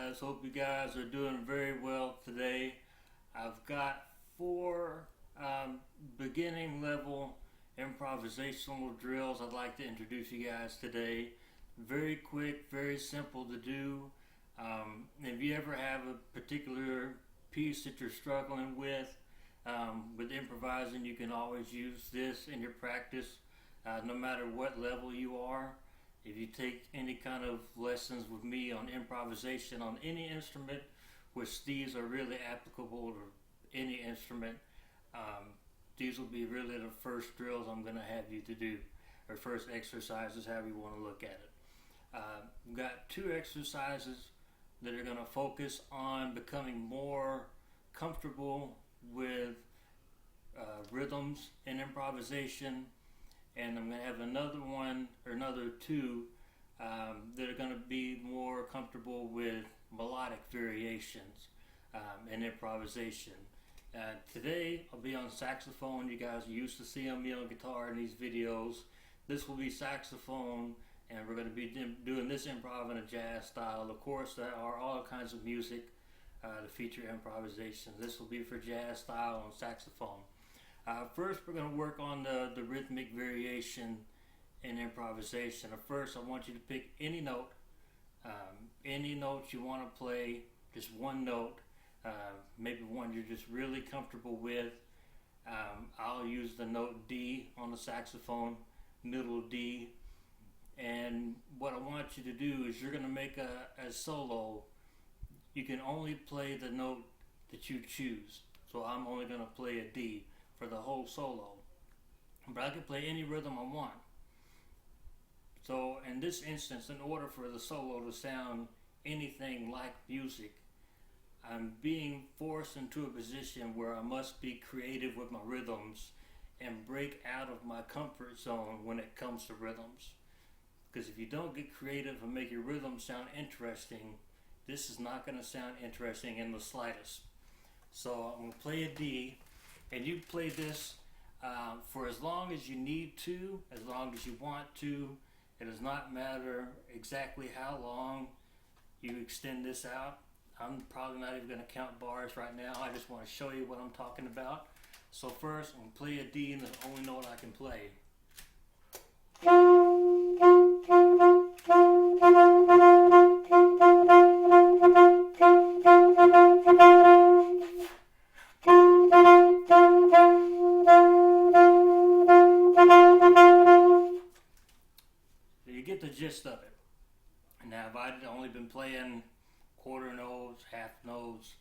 guys. Hope you guys are doing very well today. I've got four beginning level improvisational drills I'd like to introduce you guys today. Very quick, very simple to do. If you ever have a particular piece that you're struggling with improvising, you can always use this in your practice, no matter what level you are. If you take any kind of lessons with me on improvisation on any instrument, which these are really applicable to any instrument, these will be really the first drills I'm going to have you to do, or first exercises, however you want to look at it. We've got two exercises that are going to focus on becoming more comfortable with rhythms in improvisation, and I'm going to have another one or another two that are going to be more comfortable with melodic variations in improvisation. Today I'll be on saxophone. You guys are used to seeing me on guitar in these videos. This will be saxophone, and we're going to be doing this improv in a jazz style. Of course, there are all kinds of music to feature improvisation. This will be for jazz style on saxophone. First, we're going to work on the rhythmic variation in improvisation. First, I want you to pick any note you want to play, just one note, maybe one you're just really comfortable with. I'll use the note D on the saxophone, middle D, and what I want you to do is you're going to make a solo. You can only play the note that you choose, so I'm only going to play a D for the whole solo, but I can play any rhythm I want. So in this instance, in order for the solo to sound anything like music, I'm being forced into a position where I must be creative with my rhythms and break out of my comfort zone when it comes to rhythms. Because if you don't get creative and make your rhythm sound interesting, this is not going to sound interesting in the slightest. So I'm going to play a D, and you play this for as long as you need to, as long as you want to. It does not matter exactly how long you extend this out. I'm probably not even going to count bars right now. I just want to show you what I'm talking about. So first, I'm going to play a D, and the only note I can play. You get the gist of it. Now, if I'd only been playing quarter notes, half notes,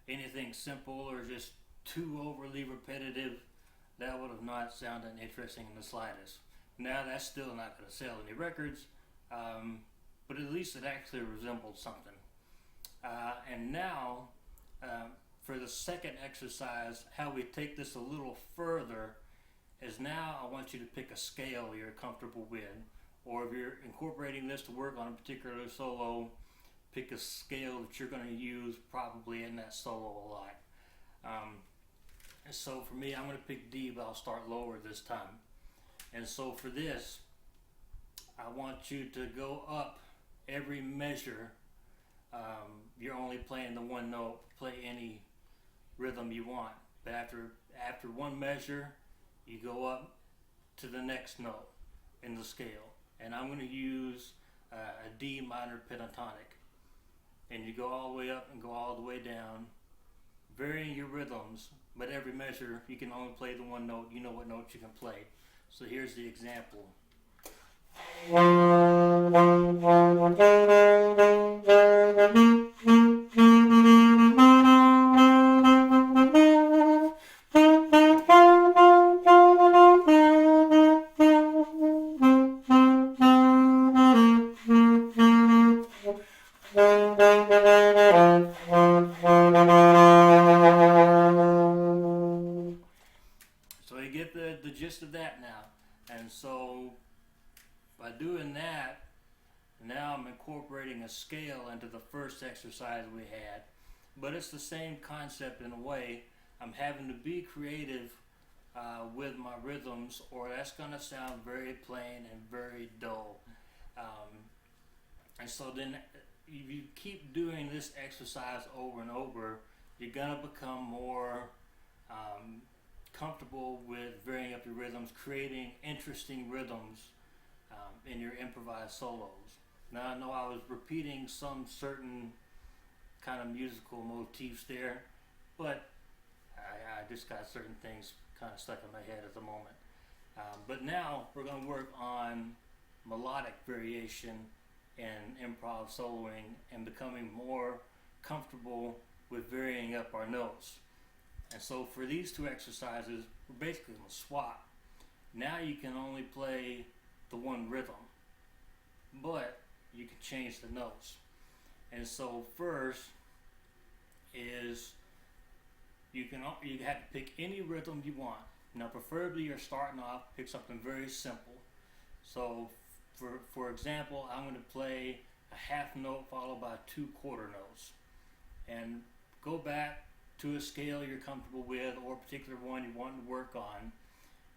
anything simple or just too overly repetitive, that would have not sounded interesting in the slightest. Now, that's still not going to sell any records, but at least it actually resembles something. And now, for the second exercise, how we take this a little further is now I want you to pick a scale you're comfortable with, or if you're incorporating this to work on a particular solo, pick a scale that you're going to use probably in that solo a lot. So for me, I'm going to pick D, but I'll start lower this time. And so for this, I want you to go up every measure. You're only playing the one note. Play any rhythm you want. But after one measure, you go up to the next note in the scale. And I'm going to use a D minor pentatonic. And you go all the way up and go all the way down, varying your rhythms, but every measure you can only play the one note. You know what note you can play. So here's the example. So you get the gist of that now. And so by doing that, now I'm incorporating a scale into the first exercise we had. But it's the same concept in a way. I'm having to be creative with my rhythms, or that's going to sound very plain and very dull. And so then if you keep doing this exercise over and over, you're gonna become more comfortable with varying up your rhythms, creating interesting rhythms in your improvised solos. Now I know I was repeating some certain kind of musical motifs there, but I just got certain things kind of stuck in my head at the moment. But now we're going to work on melodic variation and improv soloing and becoming more comfortable with varying up our notes. And so for these two exercises, we're basically going to swap. Now you can only play the one rhythm, but you can change the notes. And so first is you have to pick any rhythm you want. Now preferably you're starting off, pick something very simple. So for example, I'm going to play a half note followed by 2 quarter notes. And go back to a scale you're comfortable with or a particular one you want to work on.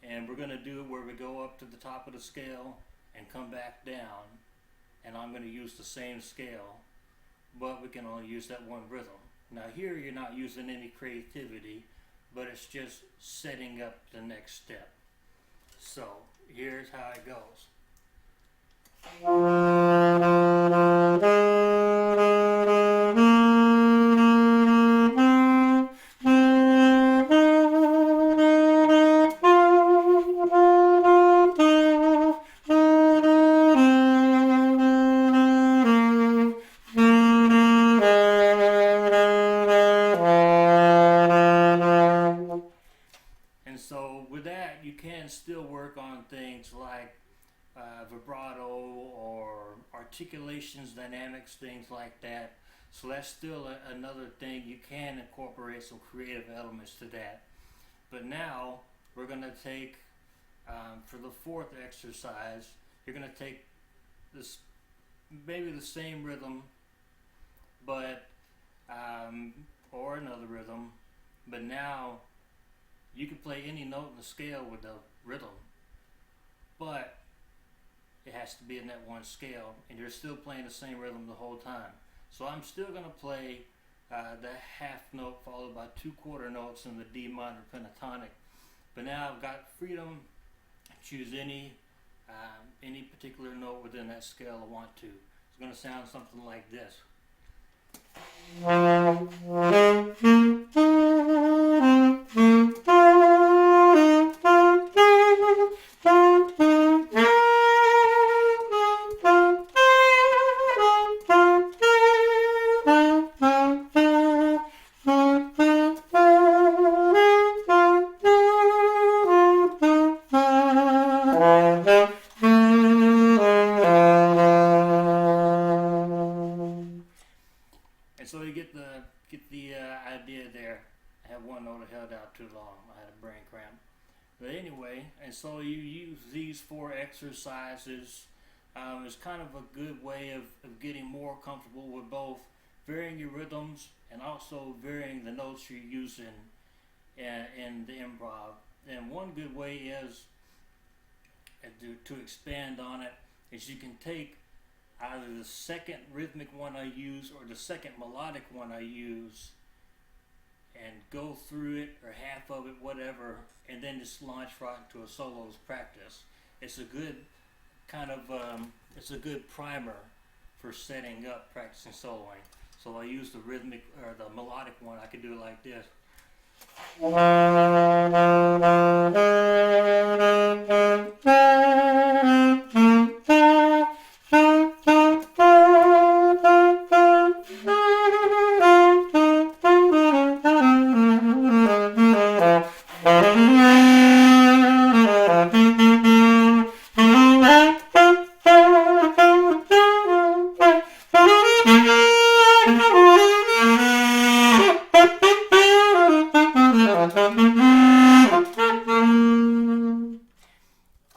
And we're going to do it where we go up to the top of the scale and come back down. And I'm going to use the same scale, but we can only use that one rhythm. Now here you're not using any creativity, but it's just setting up the next step. So here's how it goes. And so with that, you can still work on things like vibrato or articulations, dynamics, things like that. So that's still another thing. You can incorporate some creative elements to that. But now we're going to take, for the fourth exercise, you're going to take this, maybe the same rhythm, but or another rhythm, but now you can play any note in the scale with the rhythm, but it has to be in that one scale, and you're still playing the same rhythm the whole time. So I'm still going to play the half note followed by 2 quarter notes in the D minor pentatonic, but now I've got freedom to choose any particular note within that scale I want to. It's going to sound something like this. So you get the idea there. I have one note held out too long. I had a brain cramp. But anyway, and so you use these 4 exercises as kind of a good way of getting more comfortable with both varying your rhythms and also varying the notes you're using in the improv. And one good way is to expand on it is you can take either the second rhythmic one I use or the second melodic one I use and go through it, or half of it, whatever, and then just launch right into a solos practice. It's a good kind of it's a good primer for setting up practicing soloing. So I use the rhythmic or the melodic one. I could do it like this.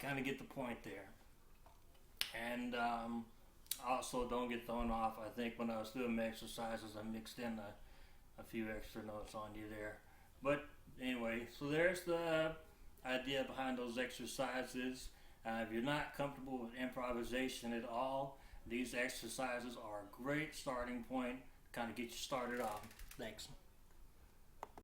Kind of get the point there. And also don't get thrown off. I think when I was doing my exercises, I mixed in a few extra notes on you there. But anyway, so there's the idea behind those exercises. If you're not comfortable with improvisation at all, These exercises are a great starting point to kind of get you started off. Thanks.